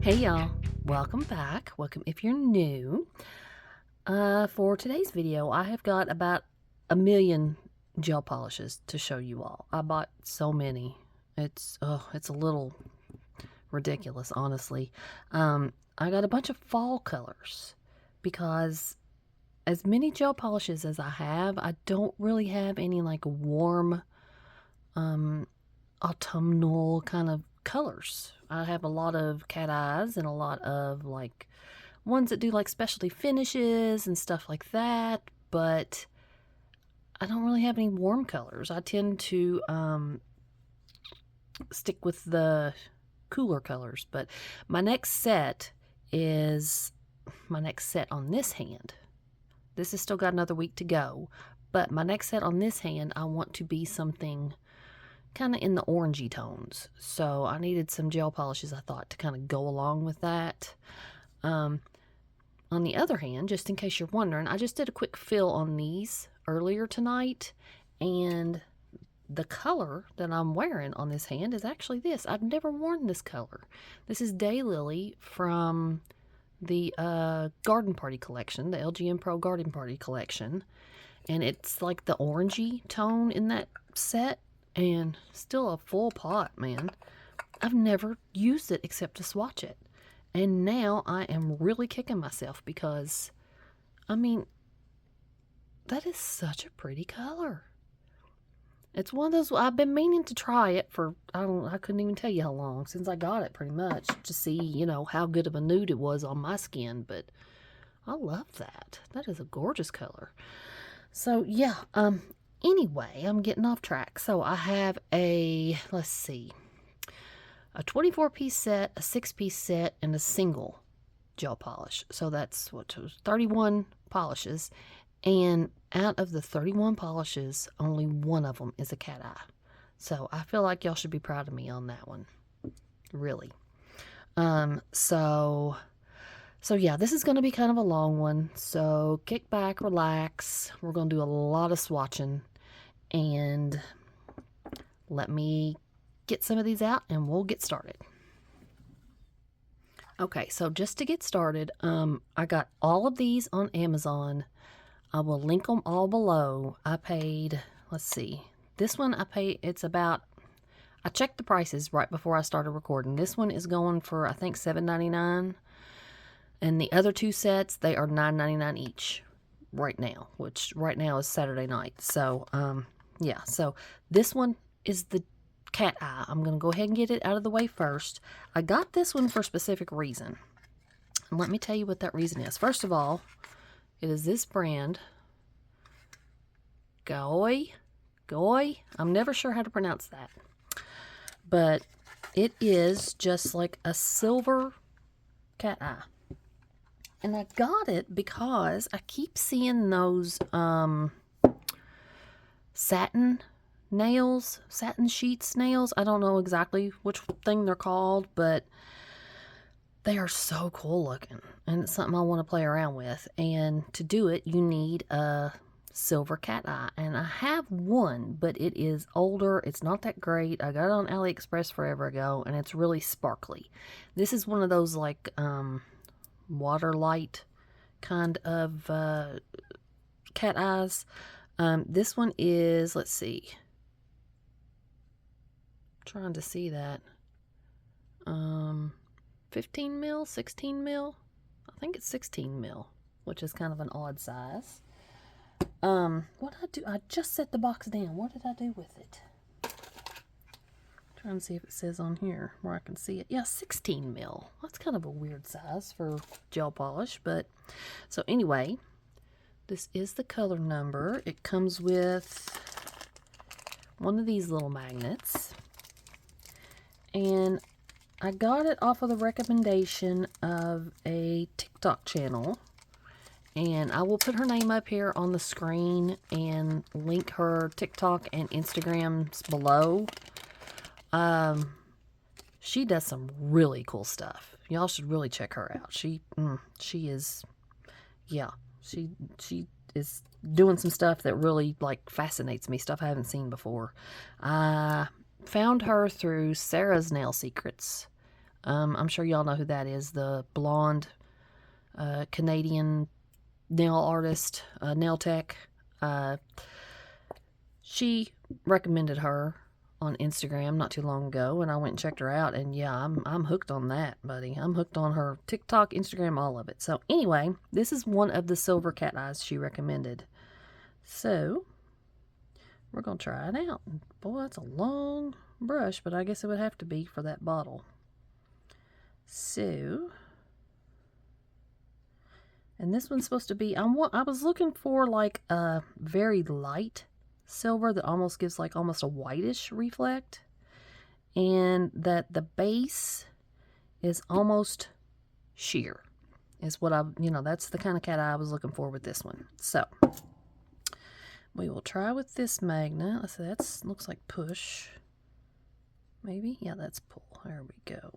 Hey y'all, welcome back. Welcome if you're new. For today's video, I have got about 1,000,000 gel polishes to show you all. I bought so many. It's a little ridiculous, honestly. I got a bunch of fall colors because as many gel polishes as I have, I don't really have any like warm autumnal kind of colors. I have a lot of cat eyes and a lot of like ones that do like specialty finishes and stuff like that, but I don't really have any warm colors. I tend to stick with the cooler colors, but my next set on this hand. This has still got another week to go, but my next set on this hand, I want to be something kind of in the orangey tones. So I needed some gel polishes, I thought, to kind of go along with that. On the other hand, just in case you're wondering, I just did a quick fill on these earlier tonight, and the color that I'm wearing on this hand is actually this. I've never worn this color. This is Daylily from the Garden Party collection, the LGN Pro Garden Party collection, and it's like the orangey tone in that set, and still a full pot, man. I've never used it except to swatch it. And now I am really kicking myself because, I mean, that is such a pretty color. It's one of those, I've been meaning to try it for, I couldn't even tell you how long, since I got it pretty much, to see, you know, how good of a nude it was on my skin, but I love that. That is a gorgeous color. So, yeah, anyway, I'm getting off track. So I have a, let's see, a 24-piece set, a 6-piece set, and a single gel polish. So that's 31 polishes. And out of the 31 polishes, only one of them is a cat eye. So I feel like y'all should be proud of me on that one. Really. So yeah, this is going to be kind of a long one. So kick back, relax. We're going to do a lot of swatching. And let me get some of these out and we'll get started. Okay, so just to get started, I got all of these on Amazon. I will link them all below. I paid, let's see, this one it's about, I checked the prices right before I started recording. This one is going for, I think, $7.99. And the other two sets, they are $9.99 each right now, which right now is Saturday night. So, yeah, so this one is the cat eye. I'm going to go ahead and get it out of the way first. I got this one for a specific reason. And let me tell you what that reason is. First of all, it is this brand, Gaoy. I'm never sure how to pronounce that. But it is just like a silver cat eye. And I got it because I keep seeing those satin sheets nails. I don't know exactly which thing they're called, but they are so cool looking. And it's something I want to play around with. And to do it, you need a silver cat eye. And I have one, but it is older. It's not that great. I got it on AliExpress forever ago, and it's really sparkly. This is one of those like water light kind of cat eyes. This one is, let's see, I'm trying to see that, 15 mil, 16 mil, I think it's 16 mil, which is kind of an odd size. What did I do? I just set the box down. What did I do with it? Trying to see if it says on here where I can see it. Yeah, 16 mil. That's kind of a weird size for gel polish, but so anyway, this is the color number. It comes with one of these little magnets, and I got it off of the recommendation of a TikTok channel, and I will put her name up here on the screen and link her TikTok and Instagrams below. She does some really cool stuff. Y'all should really check her out. She is, yeah, she is doing some stuff that really like fascinates me, stuff I haven't seen before. I found her through Sarah's Nail Secrets. I'm sure y'all know who that is, the blonde Canadian nail artist, nail tech. She recommended her on Instagram not too long ago, and I went and checked her out, and yeah, I'm hooked on that, buddy. I'm hooked on her TikTok, Instagram, all of it. So anyway, this is one of the silver cat eyes she recommended. So we're gonna try it out. Boy, that's a long brush, but I guess it would have to be for that bottle. So, and this one's supposed to be, I was looking for like a very light silver that almost gives like almost a whitish reflect, and that the base is almost sheer is what that's the kind of cat eye I was looking for with this one. So we will try with this magnet. Let's see, that looks like push, maybe. Yeah, that's pull. There we go.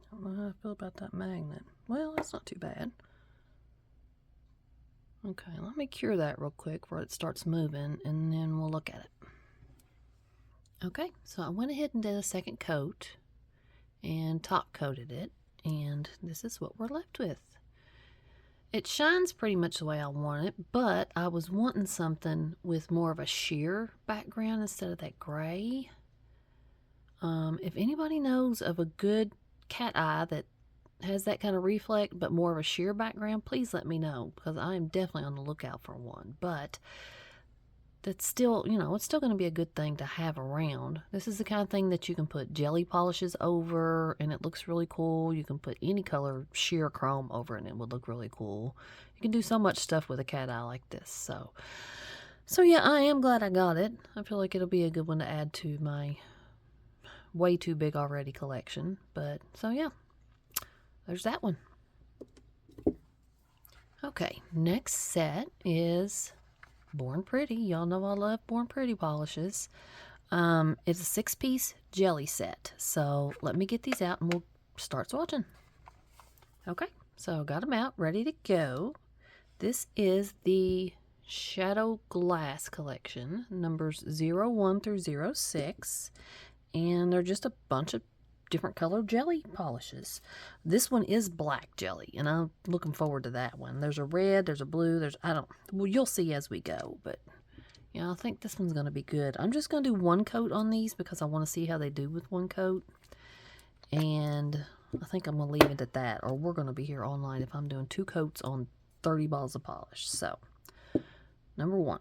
I don't know how I feel about that magnet. Well, that's not too bad. Okay, let me cure that real quick before it starts moving, and then we'll look at it. Okay, so I went ahead and did a second coat and top coated it, and this is what we're left with. It shines pretty much the way I want it, but I was wanting something with more of a sheer background instead of that gray. If anybody knows of a good cat eye that has that kind of reflect but more of a sheer background, please let me know, because I am definitely on the lookout for one. But that's still, it's still going to be a good thing to have around. This is the kind of thing that you can put jelly polishes over and it looks really cool. You can put any color sheer chrome over it and it would look really cool. You can do so much stuff with a cat eye like this. So yeah, I am glad I got it. I feel like it'll be a good one to add to my way too big already collection. But so yeah, there's that one. Okay, next set is Born Pretty. Y'all know I love Born Pretty polishes. It's a 6-piece jelly set. So let me get these out and we'll start swatching. Okay, so got them out, ready to go. This is the Shadow Glass collection, numbers 01 through 06. And they're just a bunch of different colored jelly polishes. This one is black jelly, and I'm looking forward to that one. There's a red, there's a blue, well, you'll see as we go, but yeah, I think this one's going to be good. I'm just going to do one coat on these because I want to see how they do with one coat, and I think I'm going to leave it at that, or we're going to be here all night if I'm doing 2 coats on 30 balls of polish. So, number 1.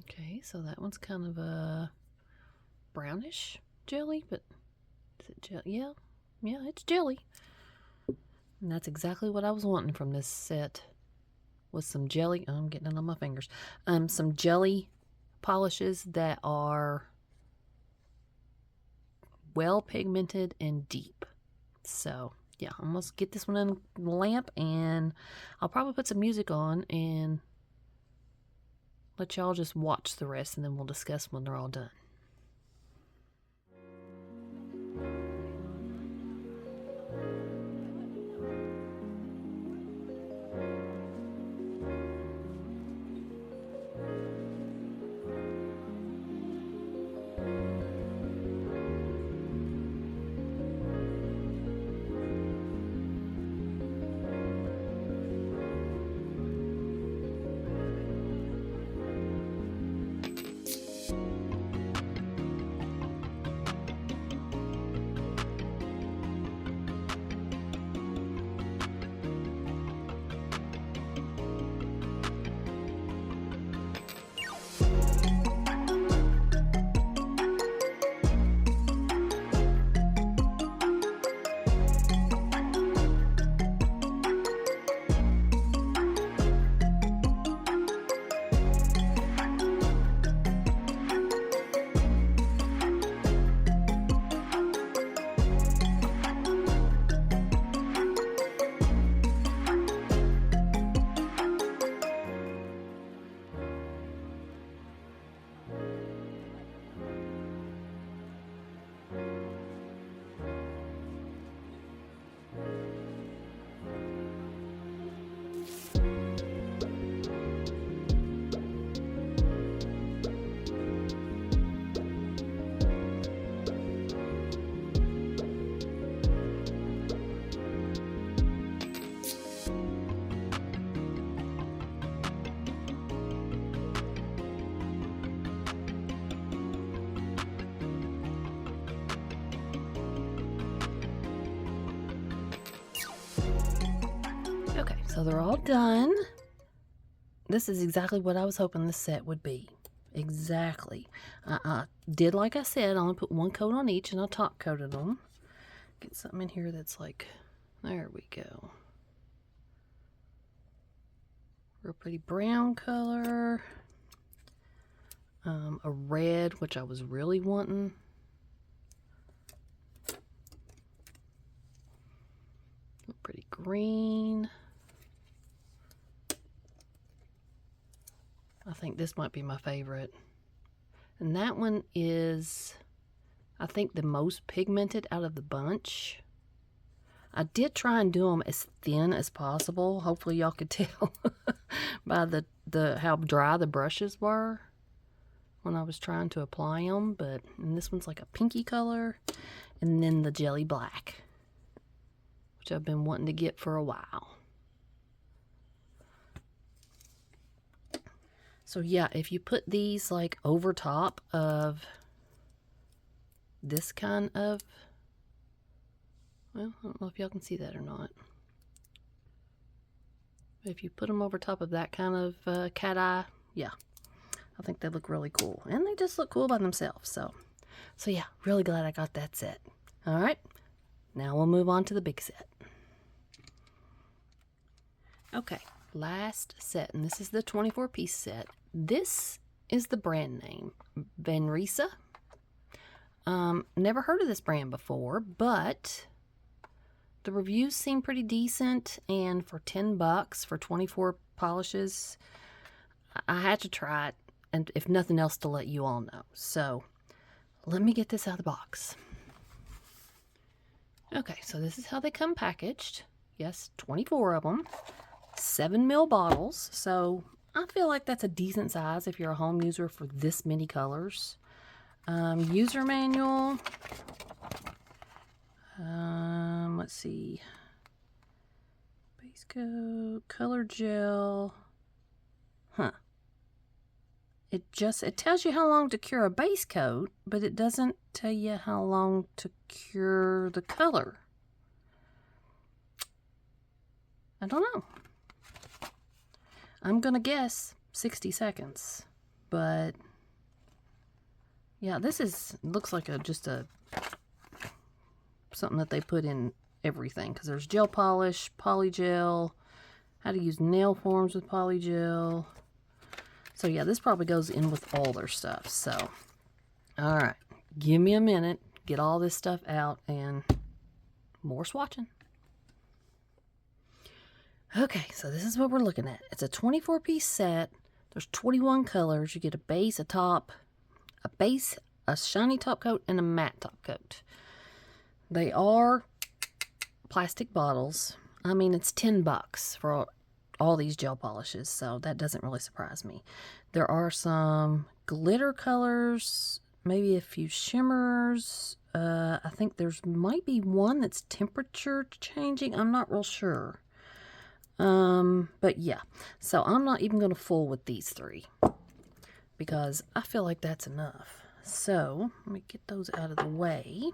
Okay, so that one's kind of a brownish jelly, but is it jelly? Yeah, it's jelly. And that's exactly what I was wanting from this set, with some jelly. I'm getting it on my fingers. Some jelly polishes that are well pigmented and deep. So yeah, I'm gonna get this one in the lamp, and I'll probably put some music on and let y'all just watch the rest, and then we'll discuss when they're all done. So they're all done. This is exactly what I was hoping this set would be. Exactly. I did like I said, I only put one coat on each and I top coated them. Get something in here that's like, there we go. Real pretty brown color. A red, which I was really wanting. A pretty green. I think this might be my favorite. And that one is, I think, the most pigmented out of the bunch. I did try and do them as thin as possible. Hopefully y'all could tell by the how dry the brushes were when I was trying to apply them. And this one's like a pinky color. And then the jelly black, which I've been wanting to get for a while. So yeah, if you put these like over top of this kind of, well, I don't know if y'all can see that or not. But if you put them over top of that kind of cat eye, yeah, I think they look really cool. And they just look cool by themselves. So yeah, really glad I got that set. All right, now we'll move on to the big set. Okay, last set, and this is the 24-piece set. This is the brand name, Vanreesa. Never heard of this brand before, but the reviews seem pretty decent, and for $10 for 24 polishes, I had to try it, and if nothing else, to let you all know. So let me get this out of the box. Okay, so this is how they come packaged. Yes, 24 of them, 7 ml bottles. So I feel like that's a decent size if you're a home user for this many colors. User manual. Let's see. Base coat, color gel. Huh. It tells you how long to cure a base coat, but it doesn't tell you how long to cure the color. I don't know. I'm gonna guess 60 seconds, but yeah, this looks like just something that they put in everything, because there's gel polish, polygel, how to use nail forms with polygel. So yeah, this probably goes in with all their stuff. So, all right, give me a minute, get all this stuff out, and more swatching. Okay, so this is what we're looking at. It's a 24-piece set. There's 21 colors. You get a base, a top, a base, a shiny top coat, and a matte top coat. They are plastic bottles. I mean, it's $10 for all these gel polishes, so that doesn't really surprise me. There are some glitter colors, maybe a few shimmers. I think there's might be one that's temperature changing. I'm not real sure. But yeah, so I'm not even going to fool with these 3 because I feel like that's enough. So let me get those out of the way.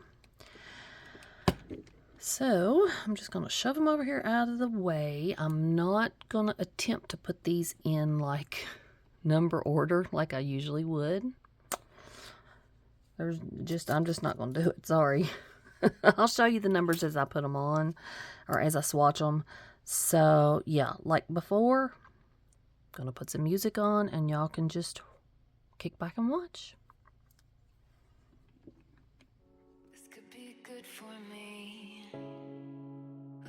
So I'm just going to shove them over here out of the way. I'm not going to attempt to put these in like number order like I usually would. I'm just not going to do it. Sorry. I'll show you the numbers as I put them on or as I swatch them. So yeah, like before, I'm going to put some music on and y'all can just kick back and watch. This could be good for me.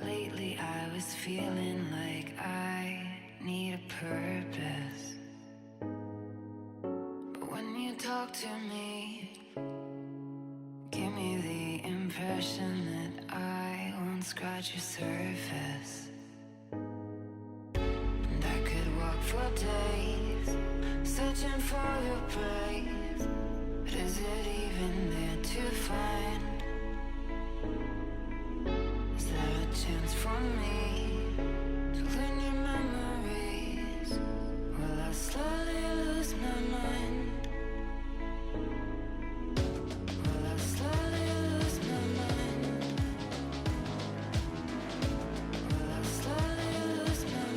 Lately I was feeling like I need a purpose. But when you talk to me, give me the impression that I won't scratch your surface. And I could walk for days, searching for your praise. But is it even there to find? Is there a chance for me to learn your memories? Will I slowly lose my mind? Will I slowly lose my mind? Will I slowly lose my mind?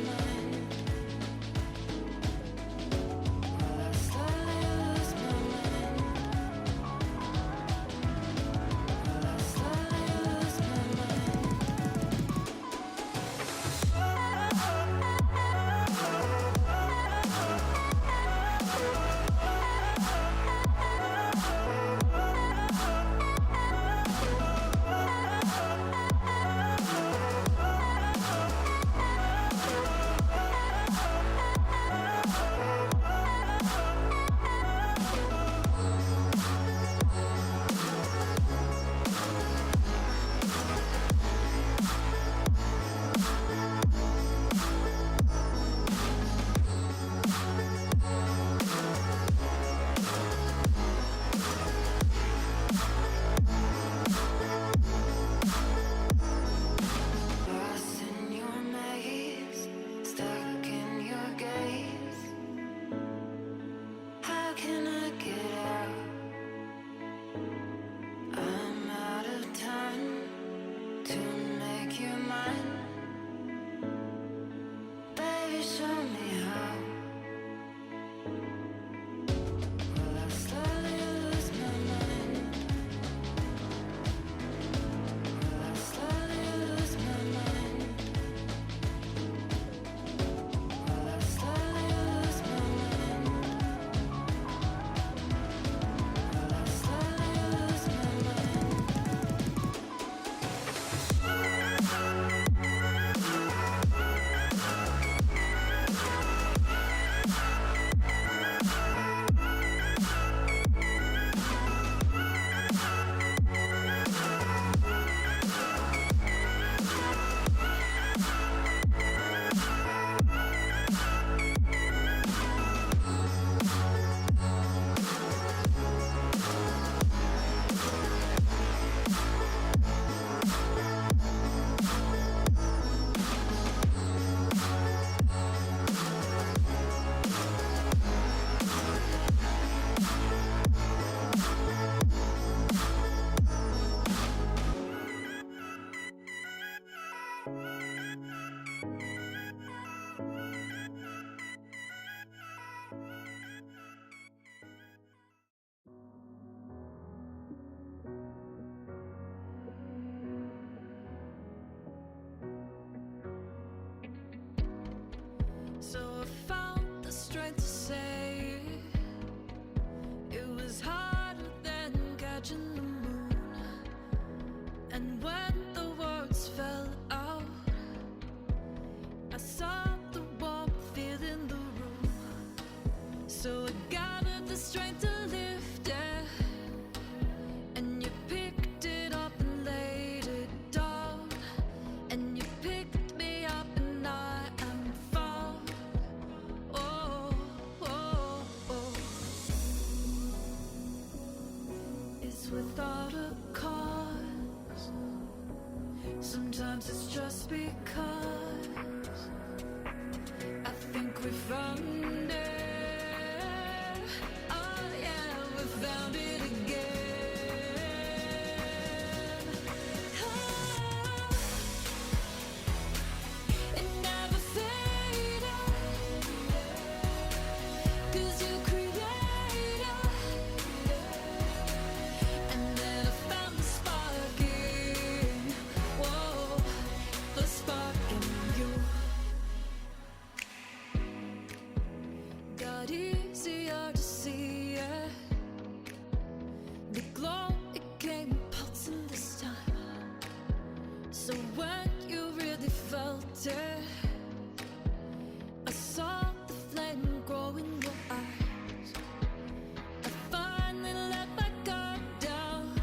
was harder than catching the moon. And when the words fell out, I saw the warmth filling the room. So I gathered the strength to lift it, and you picked it up and laid it down, and you picked me up and I am found. Oh, oh, oh. It's without a cause. Sometimes it's just because I think we found it. Oh yeah, we found it again. Oh, it never faded, 'cause you created. And then I found the spark in, whoa, the spark in you. Got easier to see it. The glow, it came pulsing this time. So when you really felt it, I saw the flame grow in your eyes. I finally let my guard down,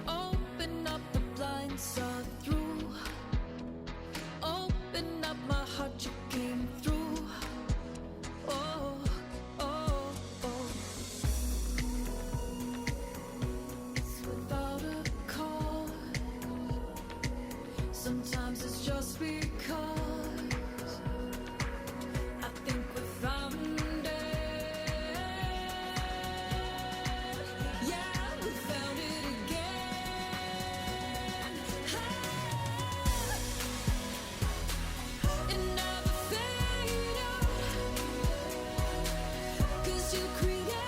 open up the blinds, saw through, open up my heart, you came through. Oh, oh, oh. It's without a cause. Sometimes it's just because I think we found it. Yeah, we found it again. It never faded, 'cause you created.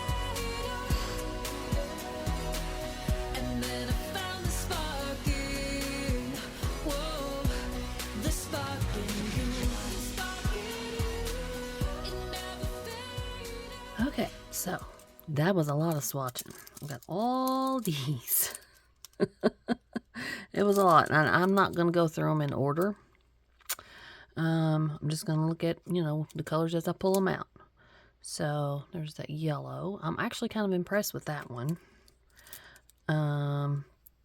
And then I found the spark in, whoa, the spark in you. The spark in you. It never faded. Okay, so that was a lot of swatching. I've got all these. It was a lot, and I'm not going to go through them in order. I'm just going to look at, the colors as I pull them out. So there's that yellow. I'm actually kind of impressed with that one.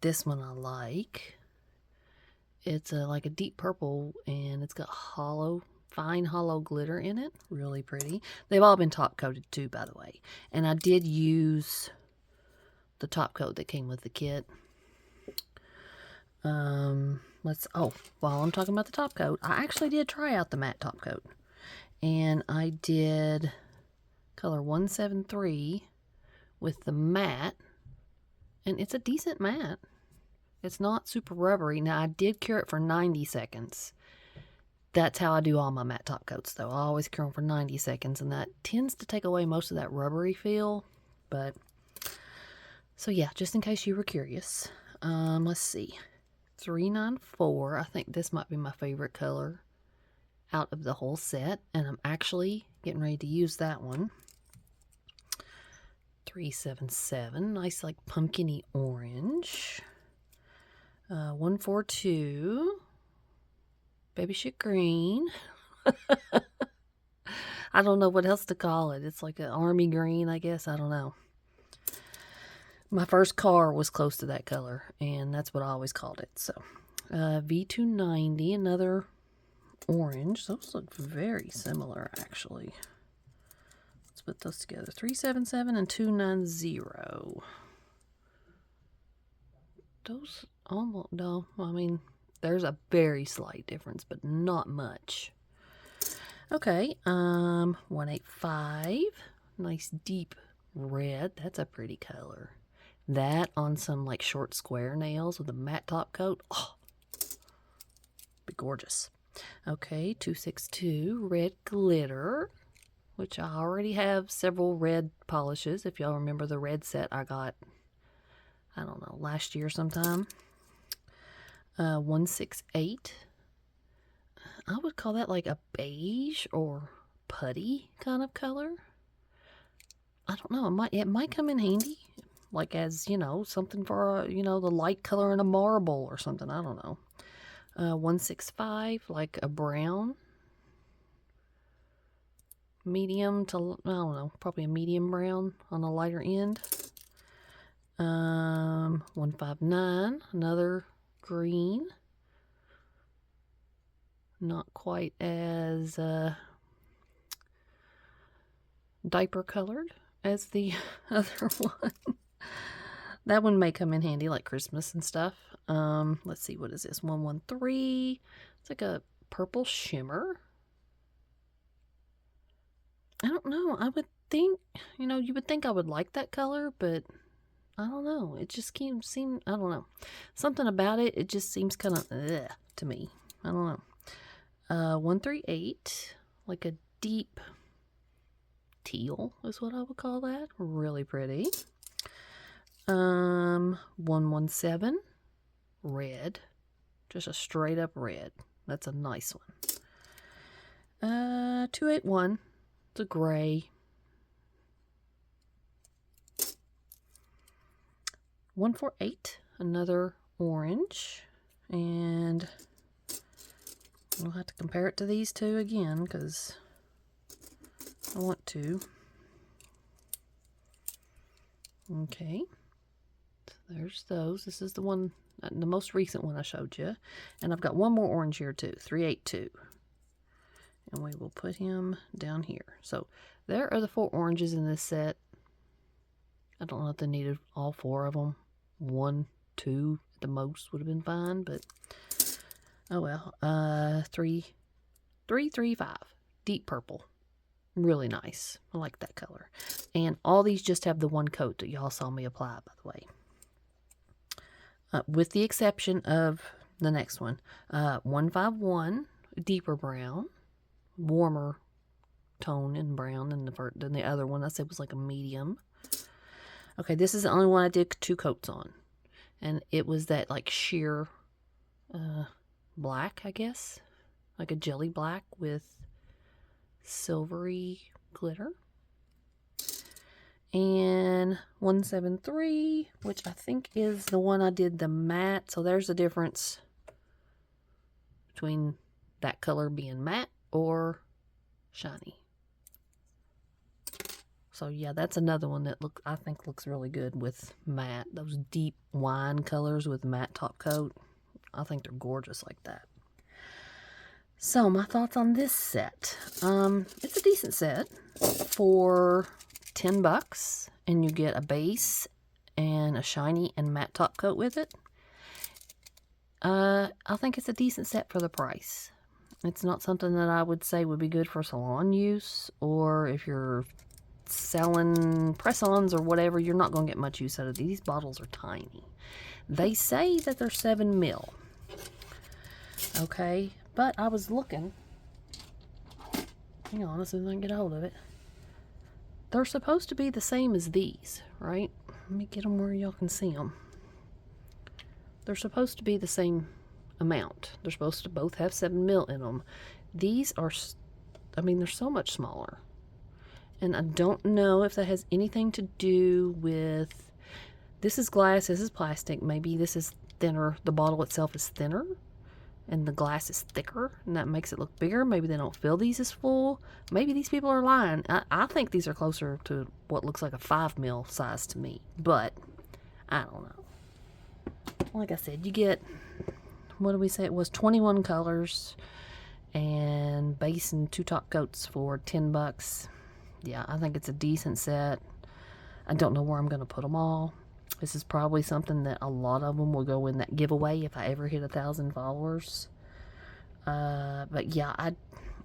This one I like. It's like a deep purple, and it's got fine hollow glitter in it. Really pretty. They've all been top coated too, by the way. And I did use the top coat that came with the kit. While I'm talking about the top coat, I actually did try out the matte top coat. And I did color 173 with the matte. And it's a decent matte. It's not super rubbery. Now, I did cure it for 90 seconds. That's how I do all my matte top coats, though. I always cure them for 90 seconds, and that tends to take away most of that rubbery feel. But, so yeah, just in case you were curious. Let's see. 394. I think this might be my favorite color out of the whole set, and I'm actually getting ready to use that one. 377. Nice, like, pumpkin-y orange. 142. Baby shit green. I don't know what else to call it. It's like an army green, I guess. I don't know. My first car was close to that color, and that's what I always called it. So, V290, another orange. Those look very similar, actually. Let's put those together. 377 and 290. Those almost, no, I mean, there's a very slight difference, but not much. Okay, 185. Nice deep red. That's a pretty color. That on some like short square nails with a matte top coat. Oh, be gorgeous. Okay, 262. Red glitter, which I already have several red polishes. If y'all remember the red set I got, I don't know, last year sometime. 168. I would call that like a beige or putty kind of color. I don't know, it might come in handy, like as, you know, something for, you know, the light color in a marble or something. I don't know. 165, like a brown. Medium to, I don't know, probably a medium brown on the lighter end. 159, another green. Not quite as diaper colored as the other one. That one may come in handy like Christmas and stuff. Let's see, what is this? 113. It's like a purple shimmer. I don't know. I would think, you know, you would think I would like that color, but I don't know. It just can't seem, I don't know. Something about it, it just seems kind of to me. I don't know. 138, like a deep teal is what I would call that. Really pretty. 117, red. Just a straight up red. That's a nice one. 281, it's a gray. 148, another orange. And we'll have to compare it to these two again because I want to. Okay, so there's those. This is the one, the most recent one I showed you. And I've got one more orange here too, 382. And we will put him down here. So there are the 4 oranges in this set. I don't know if they needed all 4 of them. 1, 2 at the most would have been fine, but oh well. 335, deep purple, really nice. I like that color. And all these just have the one coat that y'all saw me apply, by the way, with the exception of the next one. 151, deeper brown, warmer tone in brown than the other one I said was like a medium. Okay, this is the only one I did 2 coats on. And it was that like sheer black, I guess. Like a jelly black with silvery glitter. And 173, which I think is the one I did the matte. So there's the difference between that color being matte or shiny. So yeah, that's another one that I think looks really good with matte. Those deep wine colors with matte top coat. I think they're gorgeous like that. So my thoughts on this set. It's a decent set for $10, and you get a base and a shiny and matte top coat with it. I think it's a decent set for the price. It's not something that I would say would be good for salon use, or if you're selling press-ons or whatever, you're not going to get much use out of these. These bottles are tiny. They say that they're 7 ml. Okay, but I was looking. Hang on, as soon as I can get a hold of it. They're supposed to be the same as these, right? Let me get them where y'all can see them. They're supposed to be the same amount. They're supposed to both have 7 ml in them. These are, I mean, they're so much smaller. And I don't know if that has anything to do with, this is glass, this is plastic. Maybe this is thinner. The bottle itself is thinner and the glass is thicker, and that makes it look bigger. Maybe they don't fill these as full. Maybe these people are lying. I think these are closer to what looks like a 5 ml size to me, but I don't know. Like I said, you get, what did we say it was, 21 colors and base and 2 top coats for $10. Yeah, I think it's a decent set. I don't know where I'm going to put them all. This is probably something that a lot of them will go in that giveaway if I ever hit 1,000 followers. But yeah,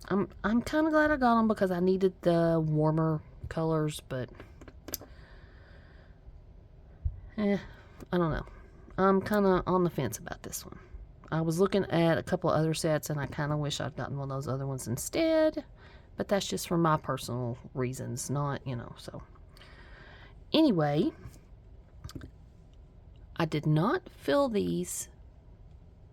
I'm kind of glad I got them because I needed the warmer colors, but I don't know. I'm kind of on the fence about this one. I was looking at a couple other sets and I kind of wish I'd gotten one of those other ones instead. But that's just for my personal reasons, not, you know, so. Anyway, I did not fill these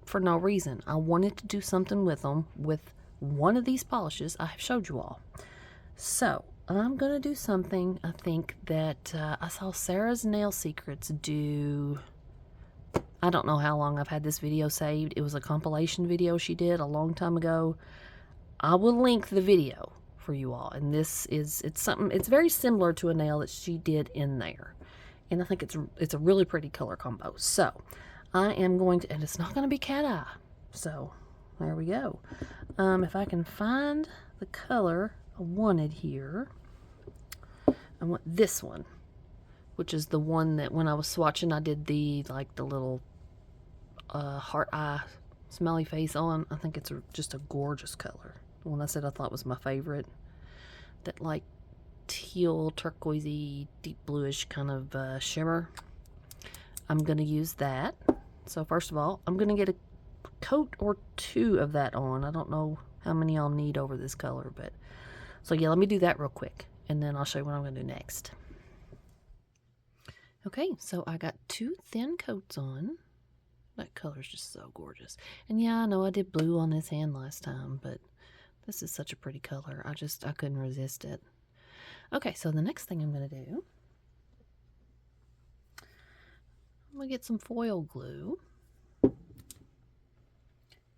for no reason. I wanted to do something with them with one of these polishes I have showed you all. So, I'm going to do something, I think, that I saw Sarah's Nail Secrets do. I don't know how long I've had this video saved. It was a compilation video she did a long time ago. I will link the video for you all. And it's something, it's very similar to a nail that she did in there. And I think it's a really pretty color combo. So, I am going to, and it's not going to be cat eye. So, there we go. If I can find the color I wanted here, I want this one, which is the one that when I was swatching, I did the little heart eye smiley face on. I think it's just a gorgeous color. The one I said I thought was my favorite. That like teal, turquoisey, deep bluish kind of shimmer. I'm going to use that. So first of all, I'm going to get a coat or two of that on. I don't know how many I'll need over this color, but so yeah, let me do that real quick and then I'll show you what I'm going to do next. Okay, so I got 2 thin coats on. That color's just so gorgeous. And yeah, I know I did blue on this hand last time, but this is such a pretty color. I couldn't resist it. Okay, so the next thing I'm going to do, I'm going to get some foil glue.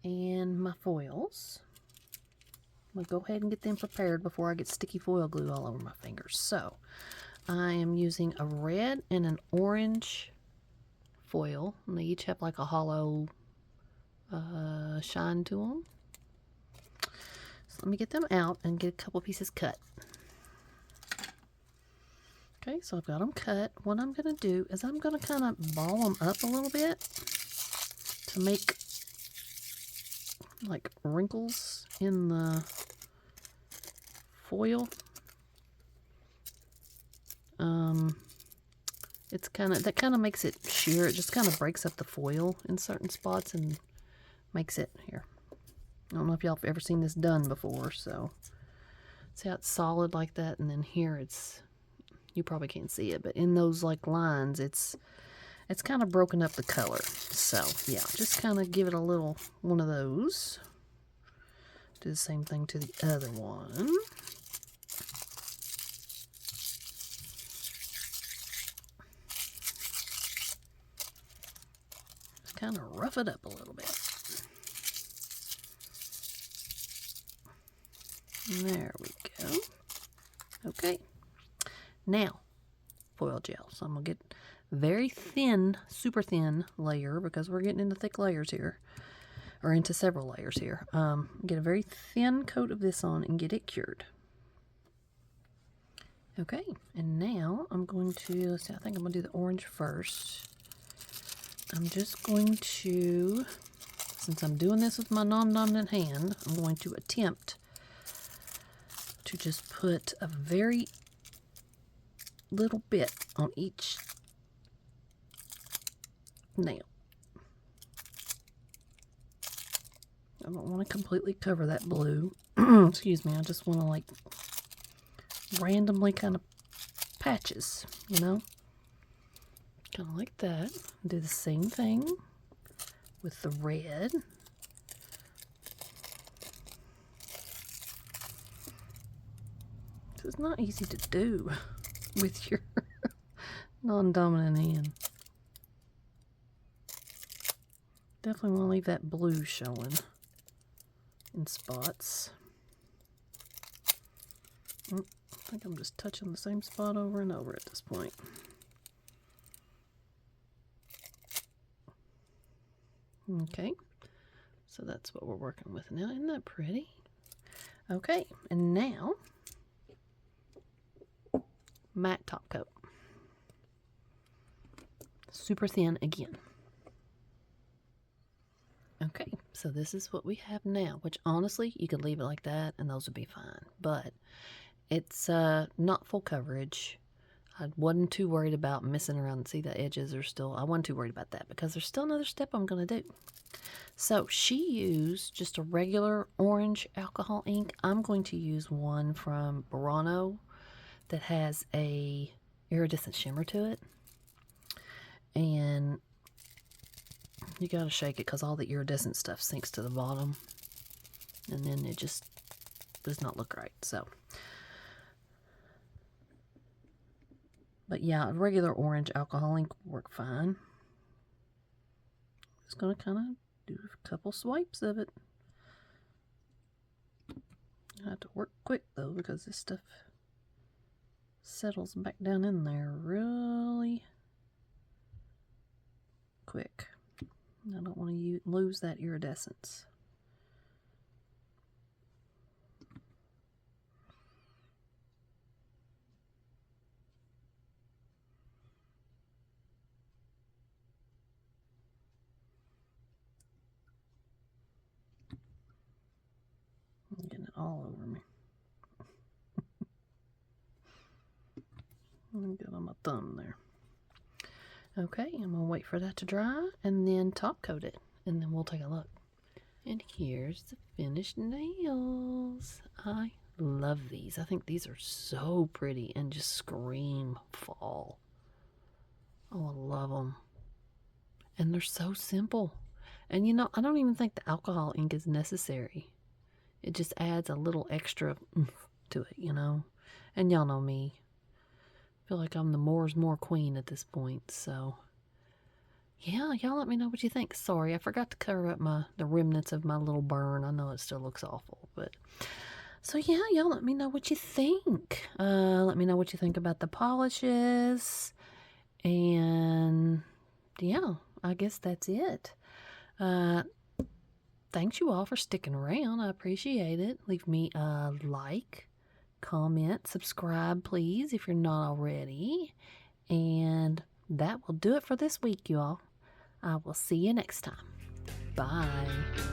And my foils. I'm going to go ahead and get them prepared before I get sticky foil glue all over my fingers. So, I am using a red and an orange foil. And they each have like a hollow shine to them. So let me get them out and get a couple pieces cut. Okay, so I've got them cut. What I'm going to do is I'm going to kind of ball them up a little bit to make like wrinkles in the foil. That kind of makes it sheer. It just kind of breaks up the foil in certain spots and makes it here. I don't know if y'all have ever seen this done before, so see how it's solid like that, and then here it's, you probably can't see it, but in those like lines, it's kind of broken up the color. So yeah, just kind of give it a little one of those. Do the same thing to the other one. Just kind of rough it up a little bit. There we go. Okay. Now, foil gel. So I'm going to get very thin, super thin layer because we're getting into thick layers here. Or into several layers here. Get a very thin coat of this on and get it cured. Okay, and now I'm going to, let's see, I think I'm going to do the orange first. I'm just going to, since I'm doing this with my non-dominant hand, I'm going to attempt to just put a very little bit on each nail. I don't want to completely cover that blue. Excuse me, I just want to like randomly kind of patches, you know? Kind of like that. Do the same thing with the red. It's not easy to do with your non-dominant hand. Definitely want to leave that blue showing in spots. I think I'm just touching the same spot over and over at this point. Okay, so that's what we're working with now. Isn't that pretty? Okay, and now matte top coat. Super thin again. Okay, so this is what we have now, which honestly, you could leave it like that and those would be fine. But it's not full coverage. I wasn't too worried about messing around and see the edges are still, I wasn't too worried about that because there's still another step I'm going to do. So she used just a regular orange alcohol ink. I'm going to use one from Burano that has a iridescent shimmer to it. And you gotta shake it because all the iridescent stuff sinks to the bottom. And then it just does not look right. So But yeah, regular orange alcohol ink will work fine. Just going to kind of do a couple swipes of it. I have to work quick though, because this stuff settles back down in there really quick. I don't want to lose that iridescence. I'm getting it all over me. I'm good on my thumb there. Okay, I'm going to wait for that to dry and then top coat it, and then we'll take a look. And here's the finished nails. I love these. I think these are so pretty and just scream fall. Oh, I love them. And they're so simple. And you know, I don't even think the alcohol ink is necessary. It just adds a little extra oomph to it, you know. And y'all know me. I feel like I'm the more's more queen at this point, so yeah, y'all let me know what you think. Sorry, I forgot to cover up the remnants of my little burn. I know it still looks awful, but so yeah, y'all let me know what you think. Let me know what you think about the polishes, and yeah, I guess that's it. Thanks you all for sticking around. I appreciate it. Leave me a like, comment, subscribe, please, if you're not already. And that will do it for this week, you all. I will see you next time. Bye.